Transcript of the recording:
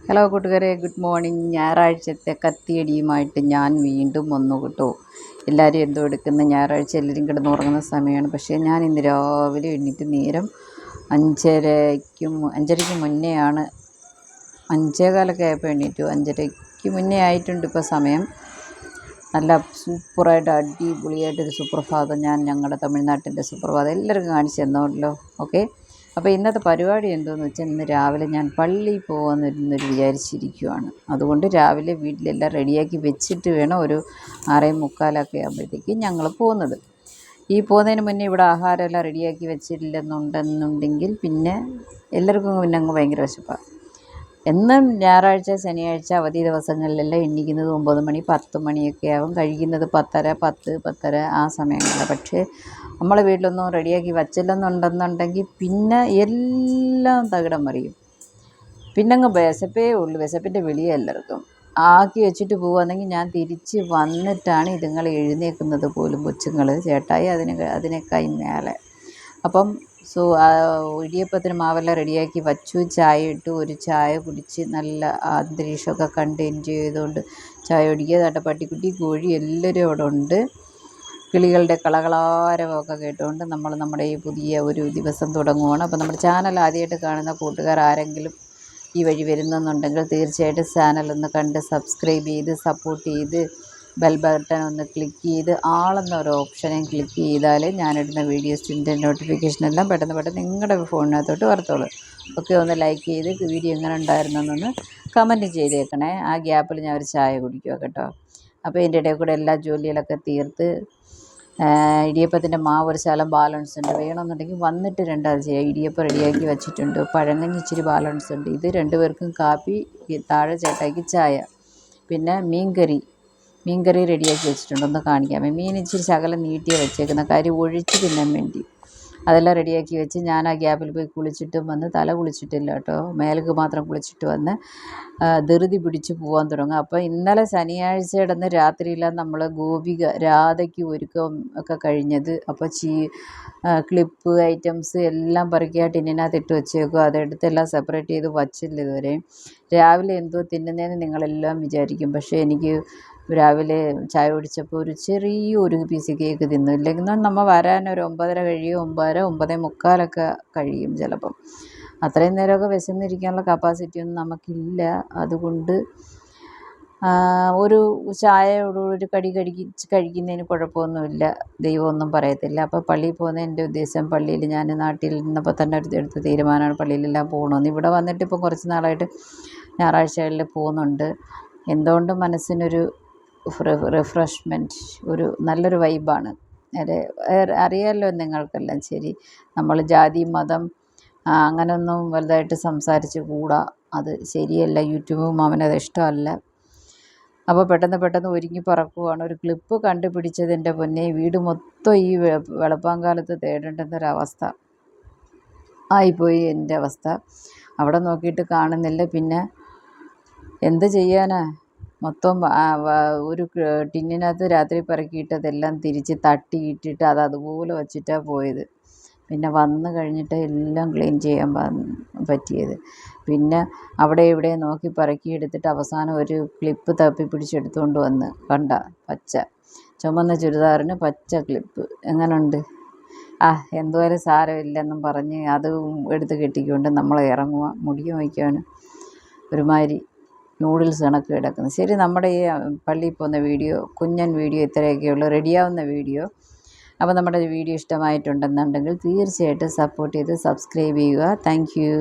Hello കൂട്ടുകാരെ, good morning. ഞായറാഴ്ചത്തെ കത്തിയടിയുമായിട്ട് ഞാൻ വീണ്ടും വന്നു കേട്ടോ. എല്ലാവരും എന്തോ എടുക്കുന്ന ഞായറാഴ്ച എല്ലാവരും കിടന്നുറങ്ങുന്ന സമയമാണ്. പക്ഷേ ഞാൻ ഇന്ന് രാവിലെ എണീറ്റ് നേരം 5:30 മുന്നെയാണ്, 5:15 ആയപ്പോൾ എണീറ്റു. 5:30 മുന്നേ ആയിട്ടുണ്ട് ഇപ്പോൾ സമയം. നല്ല സൂപ്പറായിട്ട് അടിപൊളിയായിട്ടൊരു സുപ്രഭാതം ഞങ്ങളുടെ തമിഴ്നാട്ടിൻ്റെ സുപ്രഭാതം എല്ലാവർക്കും കാണിച്ചു തന്നോളൂ. ഓക്കെ, അപ്പോൾ ഇന്നത്തെ പരിപാടി എന്താണെന്ന് വെച്ചാൽ, ഇന്ന് രാവിലെ ഞാൻ പള്ളിയിൽ പോകാമെന്നൊരു വിചാരിച്ചിരിക്കുകയാണ്. അതുകൊണ്ട് രാവിലെ വീട്ടിലെല്ലാം റെഡിയാക്കി വെച്ചിട്ട് വേണം ഒരു 6:45 ആകുമ്പോഴത്തേക്കും ഞങ്ങൾ പോകുന്നത്. ഈ പോകുന്നതിന് മുന്നേ ഇവിടെ ആഹാരമെല്ലാം റെഡിയാക്കി വെച്ചിട്ടില്ലെന്നുണ്ടെങ്കിൽ പിന്നെ എല്ലാവർക്കും പിന്നെ അങ്ങ് ഭയങ്കര വിശപ്പാണ്. എന്നും ഞായറാഴ്ച, ശനിയാഴ്ച, അവധി ദിവസങ്ങളിലെല്ലാം എണീക്കുന്നത് 9 മണി 10 മണിയൊക്കെ ആവും. കഴിക്കുന്നത് 10:30 ആ സമയങ്ങളിൽ. പക്ഷേ നമ്മളെ വീട്ടിലൊന്നും റെഡിയാക്കി വച്ചില്ലെന്നുണ്ടെങ്കിൽ പിന്നെ എല്ലാം തകിടം മറിയും. പിന്നെ അങ്ങ് വിശപ്പേ ഉള്ളൂ, വിശപ്പിൻ്റെ വിളിയേ എല്ലാവർക്കും. ആക്കി വെച്ചിട്ട് പോവുകയാണെങ്കിൽ ഞാൻ തിരിച്ച് വന്നിട്ടാണ് ഇതുങ്ങൾ എഴുന്നേൽക്കുന്നത് പോലും. കൊച്ചുങ്ങൾ, ചേട്ടായി അതിനേക്കായി മേലെ. അപ്പം ഇടിയപ്പത്തിന് മാവെല്ലാം റെഡിയാക്കി വച്ചു. ചായ ഇട്ടു. ഒരു ചായ കുടിച്ച് നല്ല അന്തരീക്ഷമൊക്കെ കണ്ട് എൻജോയ് ചെയ്തുകൊണ്ട് ചായ കുടിക്കുക. പട്ടിക്കുട്ടി, കോഴി എല്ലാവരും അവിടെ ഉണ്ട്. കിളികളുടെ കളകളാരവമൊക്കെ കേട്ടുകൊണ്ട് നമ്മൾ നമ്മുടെ ഈ പുതിയ ഒരു ദിവസം തുടങ്ങുകയാണ്. അപ്പോൾ നമ്മുടെ ചാനൽ ആദ്യമായിട്ട് കാണുന്ന കൂട്ടുകാർ ആരെങ്കിലും ഈ വഴി വരുന്നെന്നുണ്ടെങ്കിൽ തീർച്ചയായിട്ടും ചാനലൊന്ന് കണ്ട് സബ്സ്ക്രൈബ് ചെയ്ത് സപ്പോർട്ട് ചെയ്ത് ബെൽ ബട്ടൺ ഒന്ന് ക്ലിക്ക് ചെയ്ത് ആളെന്നൊരു ഓപ്ഷനെയും ക്ലിക്ക് ചെയ്താലേ ഞാനിടുന്ന വീഡിയോസിൻ്റെ നോട്ടിഫിക്കേഷനെല്ലാം പെട്ടെന്ന് നിങ്ങളുടെ ഫോണിനകത്തോട്ട് വരത്തുള്ളൂ. ഒക്കെ ഒന്ന് ലൈക്ക് ചെയ്ത് വീഡിയോ എങ്ങനെ ഉണ്ടായിരുന്നെന്നൊന്ന് കമൻറ്റ് ചെയ്തേക്കണേ. ആ ഗ്യാപ്പിൽ ഞാൻ ഒരു ചായ കുടിക്കുക കേട്ടോ. അപ്പോൾ ഇതിൻ്റെ ഇടയിൽ കൂടെ എല്ലാ ജോലികളൊക്കെ തീർത്ത് ഇടിയപ്പത്തിൻ്റെ മാവ് ഒരു ശകലം ബാലൻസ് ഉണ്ട്. വേണമെന്നുണ്ടെങ്കിൽ വന്നിട്ട് രണ്ടാമത് ചെയ്യാം. ഇടിയപ്പം റെഡിയാക്കി വെച്ചിട്ടുണ്ട്. പഴങ്കഞ്ഞി ഇച്ചിരി ബാലൻസ് ഉണ്ട്. ഇത് 2 പേർക്കും കാപ്പി, താഴെ ചേട്ടായിക്ക് ചായ. പിന്നെ മീൻകറി റെഡിയാക്കി വെച്ചിട്ടുണ്ട്. ഒന്ന് കാണിക്കാം. മീൻ ഇച്ചിരി ശകലം നീട്ടിയാണ് വെച്ചേക്കുന്ന കാര്യം, ഒഴിച്ച് തിന്നാൻ വേണ്ടി. അതെല്ലാം റെഡിയാക്കി വെച്ച് ഞാൻ ആ ഗ്യാപ്പിൽ പോയി കുളിച്ചിട്ടും വന്ന്, തല കുളിച്ചിട്ടില്ല കേട്ടോ, മേലേക്ക് മാത്രം കുളിച്ചിട്ട് വന്ന് ധൃതി പിടിച്ച് പോകാൻ തുടങ്ങും. അപ്പോൾ ഇന്നലെ ശനിയാഴ്ചയുടെ രാത്രിയിലാണ് നമ്മൾ രാധയ്ക്ക് ഒരുക്കം ഒക്കെ കഴിഞ്ഞത്. അപ്പോൾ ക്ലിപ്പ് ഐറ്റംസ് എല്ലാം പറക്കി ടിന്നിനകത്ത് ഇട്ട് വെച്ചേക്കും. അതെടുത്തെല്ലാം സെപ്പറേറ്റ് ചെയ്ത് വച്ചില്ല ഇതുവരെ. രാവിലെ എന്തോ തിന്നുന്നതെന്ന് നിങ്ങളെല്ലാം വിചാരിക്കും. പക്ഷേ എനിക്ക് രാവിലെ ചായ കുടിച്ചപ്പോൾ ഒരു ചെറിയൊരു പീസ് കേക്ക് തിന്നു. ഇല്ലെങ്കിൽ നമ്മൾ വരാൻ ഒരു 9:30 കഴിയും. 9:45 കഴിയും ചിലപ്പം. അത്രയും നേരമൊക്കെ വിശന്നിരിക്കാനുള്ള കപ്പാസിറ്റി ഒന്നും നമുക്കില്ല. അതുകൊണ്ട് ഒരു ചായയോടൊരു കടി കഴിക്കുന്നതിന് കുഴപ്പമൊന്നുമില്ല. ദൈവമൊന്നും പറയത്തില്ല. അപ്പോൾ പള്ളിയിൽ പോകുന്ന എൻ്റെ ഉദ്ദേശം, പള്ളിയിൽ ഞാൻ നാട്ടിൽ നിന്നപ്പോൾ തന്നെ എടുത്ത തീരുമാനമാണ് പള്ളിയിലെല്ലാം പോകണമെന്ന്. ഇവിടെ വന്നിട്ട് ഇപ്പം കുറച്ച് നാളായിട്ട് ഞായറാഴ്ചകളിൽ പോകുന്നുണ്ട്. എന്തുകൊണ്ടും മനസ്സിനൊരു റിഫ്രഷ്മെൻറ്റ്, ഒരു നല്ലൊരു വൈബാണ്. അറിയാമല്ലോ നിങ്ങൾക്കെല്ലാം. ശരി, നമ്മൾ ജാതി മതം അങ്ങനെയൊന്നും വലുതായിട്ട് സംസാരിച്ച് കൂടാ, അത് ശരിയല്ല. യൂട്യൂബും അവനത് ഇഷ്ടമല്ല. അപ്പോൾ പെട്ടെന്ന് ഒരുങ്ങി പറക്കുവാണ്. ഒരു ക്ലിപ്പ് കണ്ടുപിടിച്ചതിൻ്റെ പൊന്നെ, വീട് മൊത്തം ഈ വെളുപ്പാങ്കാലത്ത് തേടേണ്ടുന്നൊരവസ്ഥ ആയിപ്പോയി എൻ്റെ അവസ്ഥ. അവിടെ നോക്കിയിട്ട് കാണുന്നില്ല. പിന്നെ എന്ത് ചെയ്യാനാ, മൊത്തം ഒരു ടിന്നിനകത്ത് രാത്രി പറക്കിയിട്ടതെല്ലാം തിരിച്ച് തട്ടിയിട്ടിട്ട് അതുപോലെ വച്ചിട്ടാണ് പോയത്. പിന്നെ വന്നു കഴിഞ്ഞിട്ട് എല്ലാം ക്ലീൻ ചെയ്യാൻ പറ്റിയത്. പിന്നെ അവിടെ ഇവിടെ നോക്കി പറക്കിയെടുത്തിട്ട് അവസാനം ഒരു ക്ലിപ്പ് തപ്പി പിടിച്ചെടുത്തുകൊണ്ട് വന്ന്, കണ്ട ചുമന്ന ചുരിദാറിന് പച്ച ക്ലിപ്പ്. എങ്ങനെയുണ്ട്? എന്തുവരെ സാരമില്ലെന്നും പറഞ്ഞ് അത് എടുത്ത് കെട്ടിക്കൊണ്ട് നമ്മൾ ഇറങ്ങുക. മുടി നോക്കിയാണ് ഒരുമാതിരി നൂഡിൽസ് കണക്ക് കിടക്കുന്നത്. ശരി, നമ്മുടെ ഈ പള്ളിയിൽ പോകുന്ന വീഡിയോ, കുഞ്ഞൻ വീഡിയോ ഇത്രയൊക്കെയുള്ളൂ, റെഡിയാവുന്ന വീഡിയോ. അപ്പോൾ നമ്മുടെ വീഡിയോ ഇഷ്ടമായിട്ടുണ്ടെന്നുണ്ടെങ്കിൽ തീർച്ചയായിട്ടും സപ്പോർട്ട് ചെയ്ത് സബ്സ്ക്രൈബ് ചെയ്യുക. Thank you.